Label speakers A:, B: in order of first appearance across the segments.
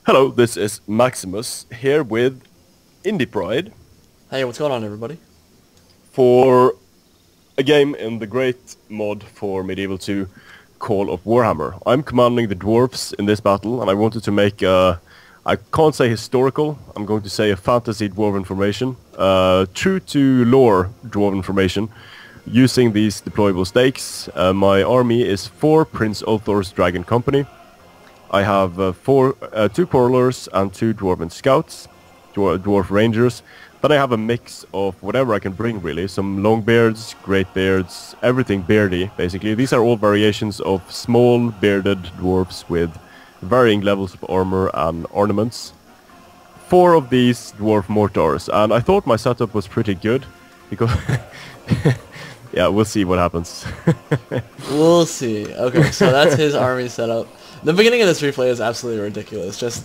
A: Hello, this is Maximus here with Indie Pride
B: Hey, what's going on, everybody?
A: for a game in the great mod for Medieval 2, Call of Warhammer. I'm commanding the Dwarfs in this battle, and I wanted to make I can't say historical, I'm going to say a fantasy dwarven formation, true to lore dwarven formation, using these deployable stakes. My army is 4 Prince Ulthor's Dragon Company. I have 2 Porlers and 2 Dwarven Scouts, Dwarf Rangers. Then I have a mix of whatever I can bring, really. Some Longbeards, Greatbeards, everything beardy, basically. These are all variations of small, bearded dwarves with varying levels of armor and ornaments. 4 of these dwarf mortars, and I thought my setup was pretty good, because... yeah, we'll see what happens.
B: We'll see. Okay, so that's his army setup. The beginning of this replay is absolutely ridiculous. Just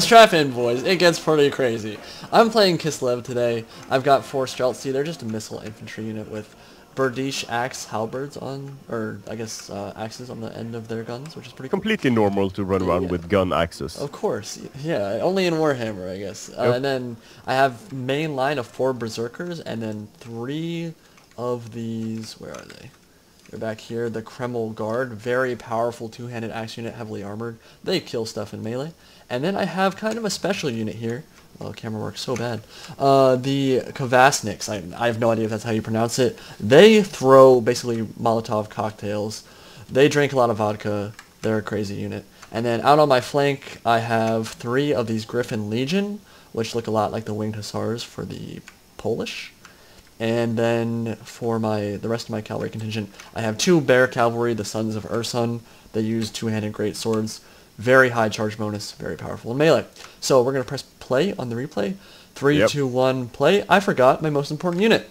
B: strap in, boys. It gets pretty crazy. I'm playing Kislev today. I've got 4 Streltsy. They're just a missile infantry unit with Berdish axe halberds on, or I guess axes on the end of their guns, which is pretty cool.
A: Completely normal to run around with gun axes.
B: Of course, yeah. Only in Warhammer, I guess.
A: Yep.
B: And then I have main line of 4 Berserkers, and then 3 of these. Where are they? They're back here. The Kreml Guard, very powerful 2-handed axe unit, heavily armored. They kill stuff in melee. And then I have kind of a special unit here. Oh, camera works so bad. The Kvasniks. I have no idea if that's how you pronounce it. They throw basically Molotov cocktails. They drink a lot of vodka. They're a crazy unit. And then out on my flank, I have 3 of these Griffon Legion, which look a lot like the Winged Hussars for the Polish. And then for the rest of my cavalry contingent, I have 2 Bear Cavalry, the Sons of Ursun. They use 2-handed great swords. Very high charge bonus, very powerful in melee. So we're going to press play on the replay. 3, 2, 1, play. I forgot my most important unit.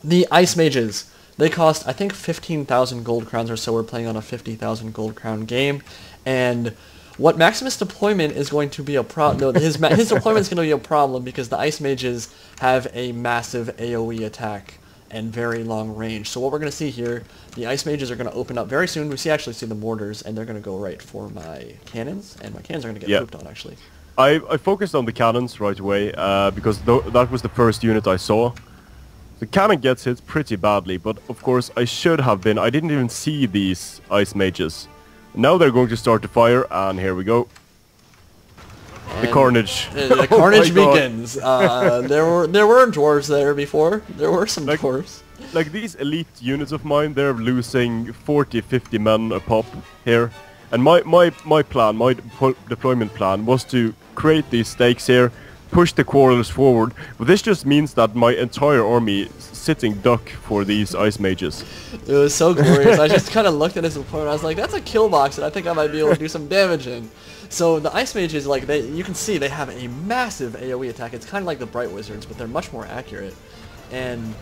B: The Ice Mages. They cost, I think, 15,000 gold crowns or so. We're playing on a 50,000 gold crown game. And what Maximus' deployment is going to be a problem. No, his deployment is going to be a problem because the Ice Mages have a massive AoE attack and very long range. So what we're going to see here, the Ice Mages are going to open up very soon. We actually see the mortars, and they're going to go right for my cannons, and my cannons are going to get pooped on, actually.
A: I focused on the cannons right away, because that was the first unit I saw. The cannon gets hit pretty badly, but of course I should have been. I didn't even see these Ice Mages. Now they're going to start to fire, and here we go. The carnage.
B: The carnage begins. There were dwarves there before. There were some dwarves.
A: Like these elite units of mine, they're losing 40, 50 men a pop here. And my plan, my deployment plan was to create these stakes here, push the quarrels forward. But this just means that my entire army is sitting duck for these Ice Mages.
B: It was so glorious. I just kind of looked at his opponent. I was like, that's a kill box, and I think I might be able to do some damage in. So the Ice Mages, like you can see, they have a massive AoE attack. It's kind of like the Bright Wizards, but they're much more accurate. And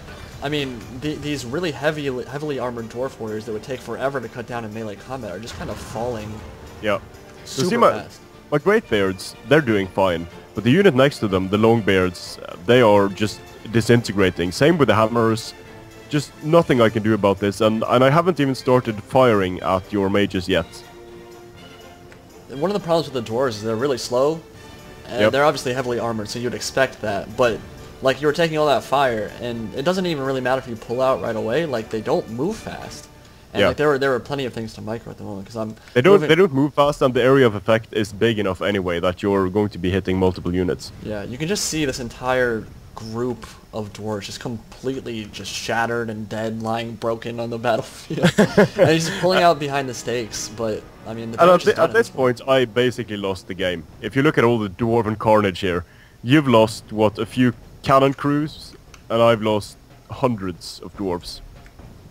B: I mean, these really heavily armored dwarf warriors that would take forever to cut down in melee combat are just kind of falling.
A: Yeah.
B: Super fast.
A: My Greatbeards, they're doing fine, but the unit next to them, the Longbeards, they are just disintegrating. Same with the hammers. Just nothing I can do about this, and I haven't even started firing at your mages yet.
B: One of the problems with the dwarves is they're really slow, and they're obviously heavily armored, so you'd expect that, but like you were taking all that fire, and it doesn't even really matter if you pull out right away. Like they don't move fast, and like there were plenty of things to micro at the moment because they don't
A: move fast, and the area of effect is big enough anyway that you're going to be hitting multiple units.
B: Yeah, you can just see this entire group of dwarves just completely just shattered and dead, lying broken on the battlefield, and he's just pulling out behind the stakes. But I mean, the
A: at this point, I basically lost the game. If you look at all the dwarven carnage here, you've lost what, a few cannon crews, and I've lost hundreds of dwarves.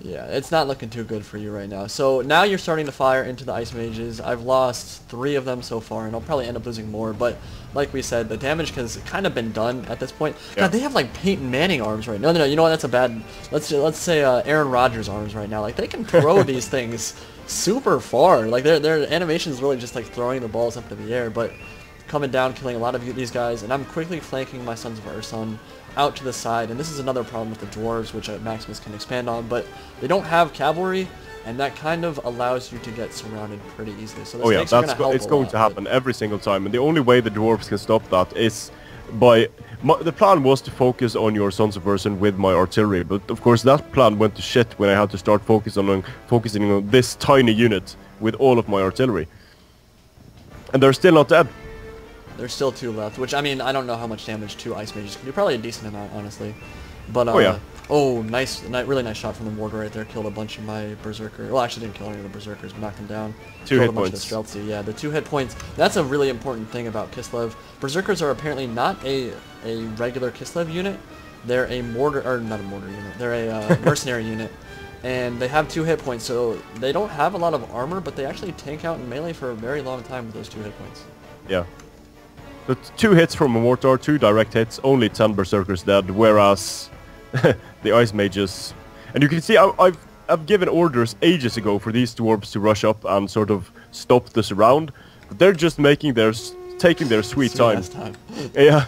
B: Yeah, it's not looking too good for you right now. So now you're starting to fire into the Ice Mages. I've lost 3 of them so far, and I'll probably end up losing more. But like we said, the damage has kind of been done at this point.
A: Yeah.
B: God, they have like Peyton Manning arms right now. No, you know what? That's a bad. Let's say Aaron Rodgers arms right now. Like they can throw these things super far. Like their animation is really just like throwing the balls up into the air, but coming down, killing a lot of these guys, and I'm quickly flanking my Sons of Ursun out to the side, and this is another problem with the dwarves, which Maximus can expand on, but they don't have cavalry, and that kind of allows you to get surrounded pretty easily. So the
A: Oh yeah,
B: snakes are gonna help
A: it's
B: a
A: going
B: lot,
A: to happen every single time, and the only way the dwarves can stop that is by... the plan was to focus on your Sons of Ursun with my artillery, but of course that plan went to shit when I had to start focusing on this tiny unit with all of my artillery. And they're still not dead.
B: There's still 2 left, which, I mean, I don't know how much damage 2 ice mages can do. Probably a decent amount, honestly. But,
A: oh yeah.
B: Oh, really nice shot from the mortar right there. Killed a bunch of my berserkers. Well, actually didn't kill any of the berserkers, but knocked them down.
A: 2 hit
B: a bunch
A: points.
B: Of the Streltsy. Yeah, the 2 hit points. That's a really important thing about Kislev. Berserkers are apparently not a regular Kislev unit. They're a mortar, or not a mortar unit. They're a mercenary unit. And they have 2 hit points, so they don't have a lot of armor, but they actually tank out in melee for a very long time with those 2 hit points.
A: Yeah. But 2 hits from a mortar, 2 direct hits, only 10 berserkers dead, whereas the ice mages... And you can see I've given orders ages ago for these dwarves to rush up and sort of stop the surround, but they're just taking their sweet time. Yeah.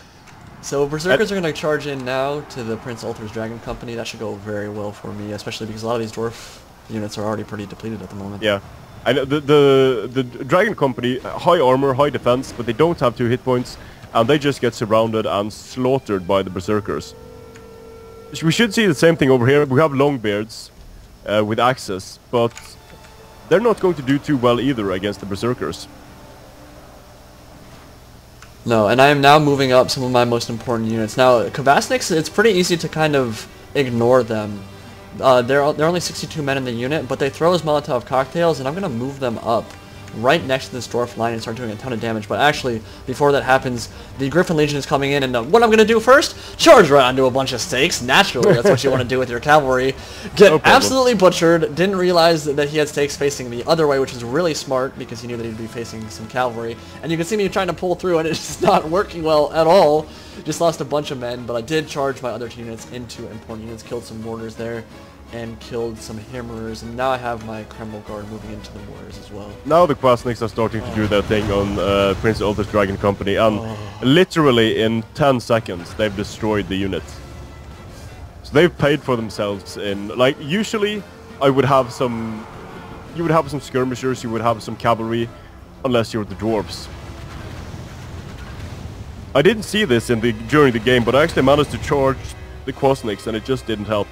B: So berserkers are going to charge in now to the Prince Ulthur's Dragon Company. That should go very well for me, especially because a lot of these dwarf units are already pretty depleted at the moment.
A: Yeah. And the Dragon Company, high armor, high defense, but they don't have 2 hit points, and they just get surrounded and slaughtered by the berserkers. We should see the same thing over here. We have Longbeards with axes, but they're not going to do too well either against the berserkers.
B: No, and I am now moving up some of my most important units. Now, Kvasniks, it's pretty easy to kind of ignore them. They're only 62 men in the unit, but they throw as Molotov cocktails, and I'm going to move them up right next to this dwarf line and start doing a ton of damage. But actually, before that happens, the Griffon Legion is coming in, and what I'm going to do first, charge right onto a bunch of stakes. Naturally, that's what you want to do with your cavalry. Get absolutely butchered. Didn't realize that he had stakes facing the other way, which was really smart, because he knew that he'd be facing some cavalry. And you can see me trying to pull through, and it's just not working well at all. Just lost a bunch of men, but I did charge my other 2 units into important units, killed some mortars there, and killed some hammerers, and now I have my Kreml Guard moving into the mortars as well.
A: Now the Kvasniks are starting to do their thing on Prince Ulthur's Dragon Company, and literally in 10 seconds they've destroyed the unit. So they've paid for themselves in, like, usually I would have some... You would have some skirmishers, you would have some cavalry, unless you're the dwarves. I didn't see this during the game, but I actually managed to charge the Kvasniks, and it just didn't help.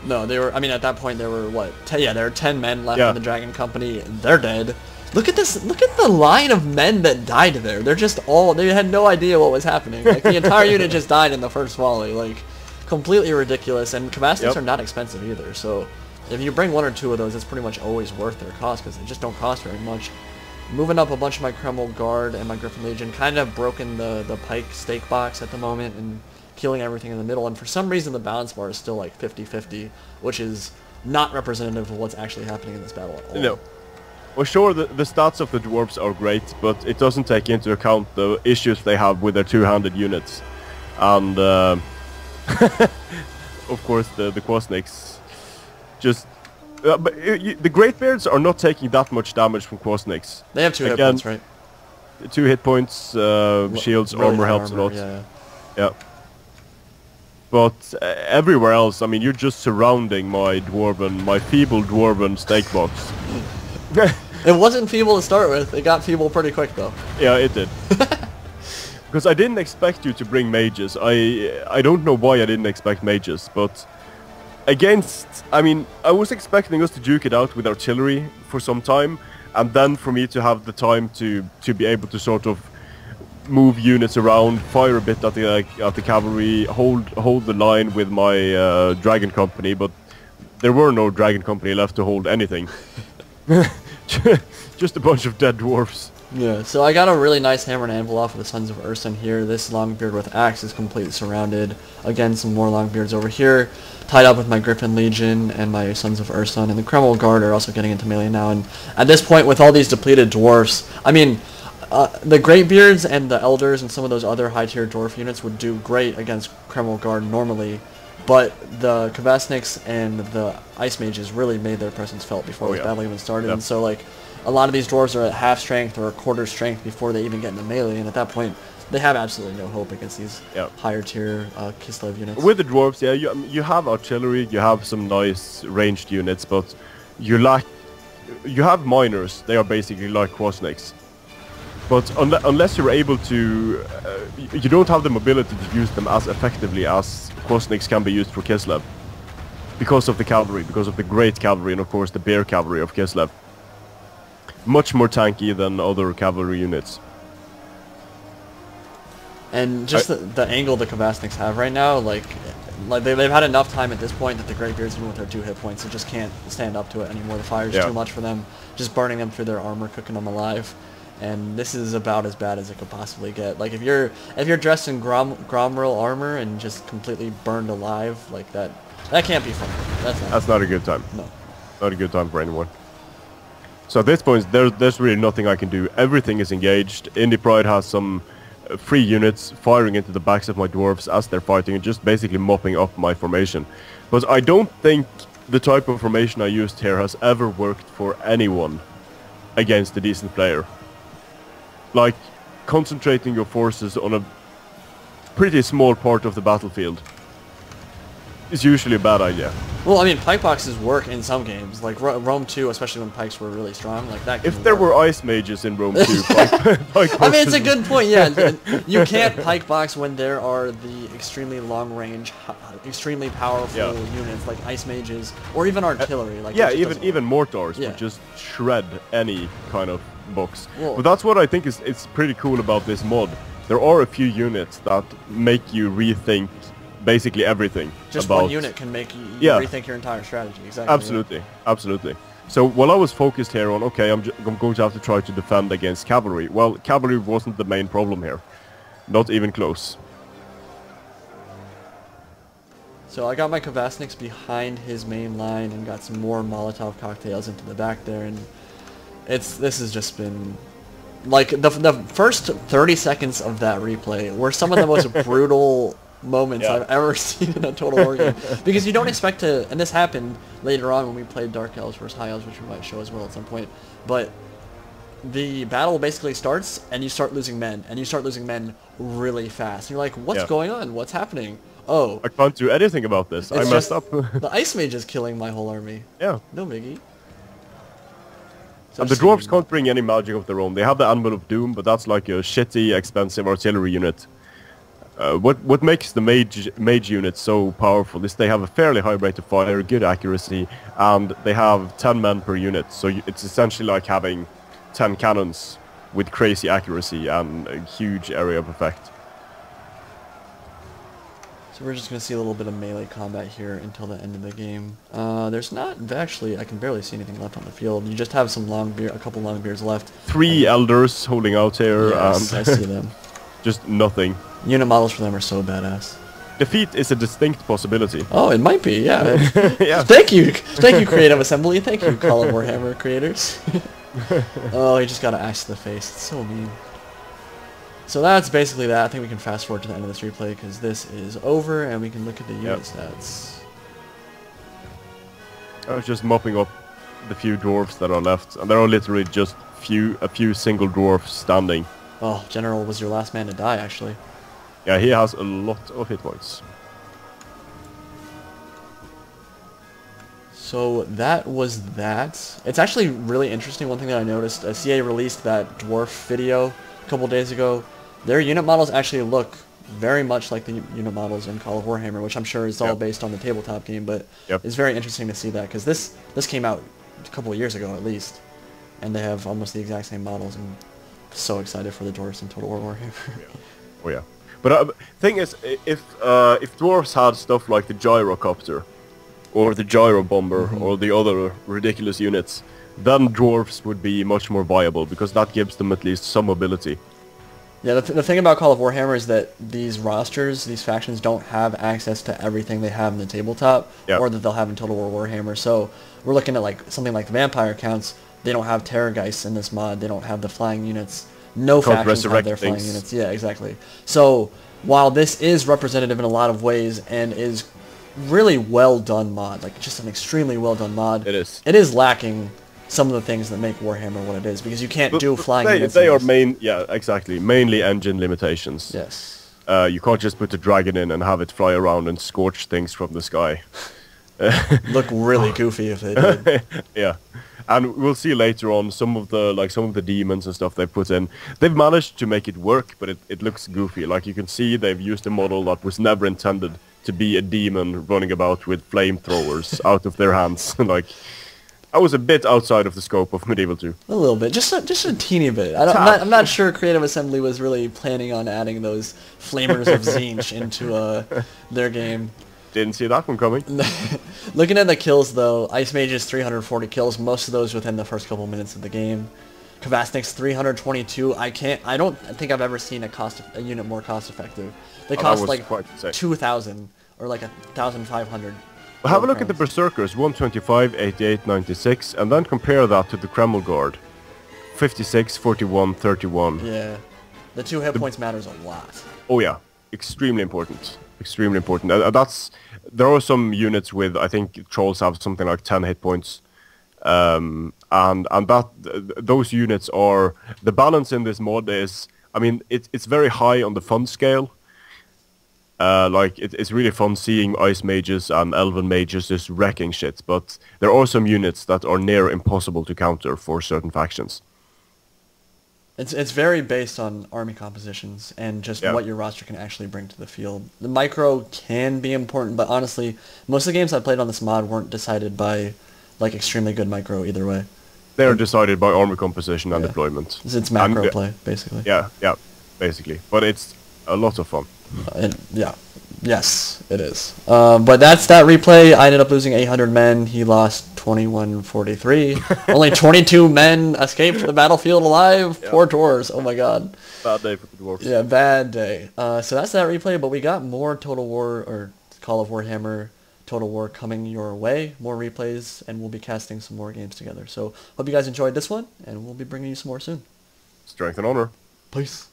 B: No, they were... I mean, at that point, there were, what? There were 10 men left in the Dragon Company. They're dead. Look at this. Look at the line of men that died there. They're just all... They had no idea what was happening. Like, the entire unit just died in the first volley. Like, completely ridiculous. And Kvasniks are not expensive either, so... If you bring 1 or 2 of those, it's pretty much always worth their cost, because they just don't cost very much. Moving up a bunch of my Kreml Guard and my Griffon Legion, kind of broken the pike stake box at the moment, and killing everything in the middle, and for some reason the balance bar is still like 50-50, which is not representative of what's actually happening in this battle at all.
A: No. Well, sure, the stats of the dwarves are great, but it doesn't take into account the issues they have with their 2-handed units. And, of course, the Kvasniks just... but the Greatbeards are not taking that much damage from Kvasniks.
B: They have 2 hit points, right?
A: 2 hit points, shields, really armor helps a lot. Yeah. But everywhere else, I mean, you're just surrounding my feeble dwarven stake box.
B: It wasn't feeble to start with. It got feeble pretty quick, though.
A: Yeah, it did. Because I didn't expect you to bring mages. I don't know why I didn't expect mages, but against... I mean, I was expecting us to duke it out with artillery for some time, and then for me to have the time to be able to sort of move units around, fire a bit at the cavalry, hold the line with my Dragon Company, but there were no Dragon Company left to hold anything. Just a bunch of dead dwarfs.
B: Yeah, so I got a really nice hammer and anvil off of the Sons of Ursun here. This Longbeard with axe is completely surrounded. Again, some more Longbeards over here, tied up with my Griffon Legion and my Sons of Ursun, and the Kreml Guard are also getting into melee now. And at this point, with all these depleted dwarfs, I mean, the Greatbeards and the Elders and some of those other high-tier dwarf units would do great against Kreml Guard normally, but the Kvasniks and the Ice Mages really made their presence felt before this battle even started, and so, like, a lot of these dwarves are at half strength or a quarter strength before they even get into melee, and at that point, they have absolutely no hope against these higher-tier Kislev units.
A: With the dwarves, yeah, you have artillery, you have some nice ranged units, but you lack you have miners. They are basically like quasnakes. But unless you're able to, you don't have the mobility to use them as effectively as quasnakes can be used for Kislev. Because of the cavalry, because of the great cavalry, and of course the bear cavalry of Kislev. Much more tanky than other cavalry units.
B: And just the angle the Kvasniks have right now, like they've had enough time at this point that the Greatbeards, even with their 2 hit points, they just can't stand up to it anymore. The fire's too much for them, just burning them through their armor, cooking them alive. And this is about as bad as it could possibly get. Like if you're dressed in Gromril armor and just completely burned alive like that, that can't be fun. That's not
A: a good time.
B: No,
A: not a good time for anyone. So at this point, there's really nothing I can do. Everything is engaged. Indie Pride has some free units firing into the backs of my dwarves as they're fighting and just basically mopping up my formation. But I don't think the type of formation I used here has ever worked for anyone against a decent player. Like, concentrating your forces on a pretty small part of the battlefield is usually a bad idea.
B: Well, I mean, pike boxes work in some games, like Rome 2, especially when pikes were really strong, like that.
A: If there were ice mages in Rome 2, pike
B: I mean, it's a good point, yeah. You can't pike box when there are the extremely long range, extremely powerful units like ice mages, or even artillery. Like
A: even mortars would just shred any kind of box. Well, but that's what I think is pretty cool about this mod. There are a few units that make you rethink basically everything.
B: Just one unit can make you rethink your entire strategy. Exactly.
A: Absolutely, absolutely. So while I was focused here on, okay, I'm going to have to try to defend against cavalry. Well, cavalry wasn't the main problem here. Not even close.
B: So I got my Kvasniks behind his main line and got some more Molotov cocktails into the back there, and this has just been like the first 30 seconds of that replay were some of the most brutal moments I've ever seen in a Total War game, because you don't expect to, and this happened later on when we played Dark Elves versus High Elves, which we might show as well at some point, but the battle basically starts and you start losing men, and you start losing men really fast, and you're like, what's going on? What's happening? Oh,
A: I can't do anything about this. I messed up.
B: The Ice Mage is killing my whole army.
A: Yeah.
B: No biggie. So
A: and the dwarves can't bring any magic of their own. They have the Anvil of Doom, but that's like a shitty, expensive artillery unit. What makes the mage unit so powerful is they have a fairly high rate of fire, good accuracy, and they have 10 men per unit. So it's essentially like having 10 cannons with crazy accuracy and a huge area of effect.
B: So we're just going to see a little bit of melee combat here until the end of the game. There's not actually, I can barely see anything left on the field. You just have some a couple Longbeards left.
A: 3 elders holding out here.
B: Yes, I see them.
A: Just nothing.
B: Unit models for them are so badass.
A: Defeat is a distinct possibility.
B: Oh, it might be, yeah.
A: Yeah.
B: Thank you, Creative Assembly. Thank you, Call of Warhammer creators. Oh, he just got an axe to the face. It's so mean. So that's basically that. I think we can fast forward to the end of this replay because this is over, and we can look at the unit stats.
A: I was just mopping up the few dwarves that are left, and there are literally just a few single dwarfs standing.
B: Oh, General was your last man to die, actually.
A: Yeah, he has a lot of hit points.
B: So that was that. It's actually really interesting. One thing that I noticed, CA released that dwarf video a couple days ago. Their unit models actually look very much like the unit models in Call of Warhammer, which I'm sure is all based on the tabletop game, but it's very interesting to see that, because this came out a couple of years ago at least, and they have almost the exact same models, and I'm so excited for the dwarves in Total War Warhammer.
A: Oh yeah. But thing is, if dwarves had stuff like the gyrocopter, or the gyro bomber, or the other ridiculous units, then dwarves would be much more viable, because that gives them at least some mobility.
B: Yeah, the thing about Call of Warhammer is that these rosters, these factions, don't have access to everything they have in the tabletop, or that they'll have in Total War Warhammer. So we're looking at like something like the Vampire Counts. They don't have Terrorgeists in this mod. They don't have the flying units. No factions have their flying units. Yeah, exactly. So while this is representative in a lot of ways and is really well done mod, like just an extremely well done mod, it is lacking some of the things that make Warhammer what it is, because you can't do flying units.
A: They are mainly engine limitations.
B: Yes.
A: You can't just put a dragon in and have it fly around and scorch things from the sky.
B: Look really goofy if they did.
A: Yeah. And we'll see later on some of the demons and stuff they put in. They've managed to make it work, but it looks goofy. Like you can see, they've used a model that was never intended to be a demon running about with flamethrowers out of their hands. Like, I was a bit outside of the scope of Medieval 2.
B: A little bit, just a teeny bit. I'm not sure Creative Assembly was really planning on adding those flamers of Tzeentch into their game.
A: Didn't see that one coming.
B: Looking at the kills though, Ice Mage's 340 kills, most of those within the first couple minutes of the game. Kvasnik's 322. I don't think I've ever seen a unit more cost effective. They cost like 2,000 or like 1,500.
A: Well, have a look at the Berserkers, 125, 88, 96, and then compare that to the Kreml Guard, 56, 41, 31.
B: Yeah, the 2 hit points matters a lot.
A: Oh yeah, extremely important. Extremely important. There are some units with, I think trolls have something like 10 hit points, and those units are, the balance in this mod is, I mean, it's very high on the fun scale. Like it's really fun seeing ice mages and elven mages just wrecking shit, but there are some units that are near impossible to counter for certain factions.
B: It's very based on army compositions and just what your roster can actually bring to the field. The micro can be important, but honestly, most of the games I played on this mod weren't decided by like extremely good micro either way.
A: They're decided by army composition and deployment.
B: It's macro play, basically.
A: Yeah, basically. But it's a lot of fun.
B: Yes, it is. But that's that replay. I ended up losing 800 men. He lost 2143. Only 22 men escaped the battlefield alive. Yeah. Poor dwarves. Oh my god.
A: Bad day for the dwarves.
B: Yeah, bad day. So that's that replay, but we got more Total War, or Call of Warhammer Total War coming your way. More replays, and we'll be casting some more games together. So hope you guys enjoyed this one, and we'll be bringing you some more soon.
A: Strength and honor.
B: Peace.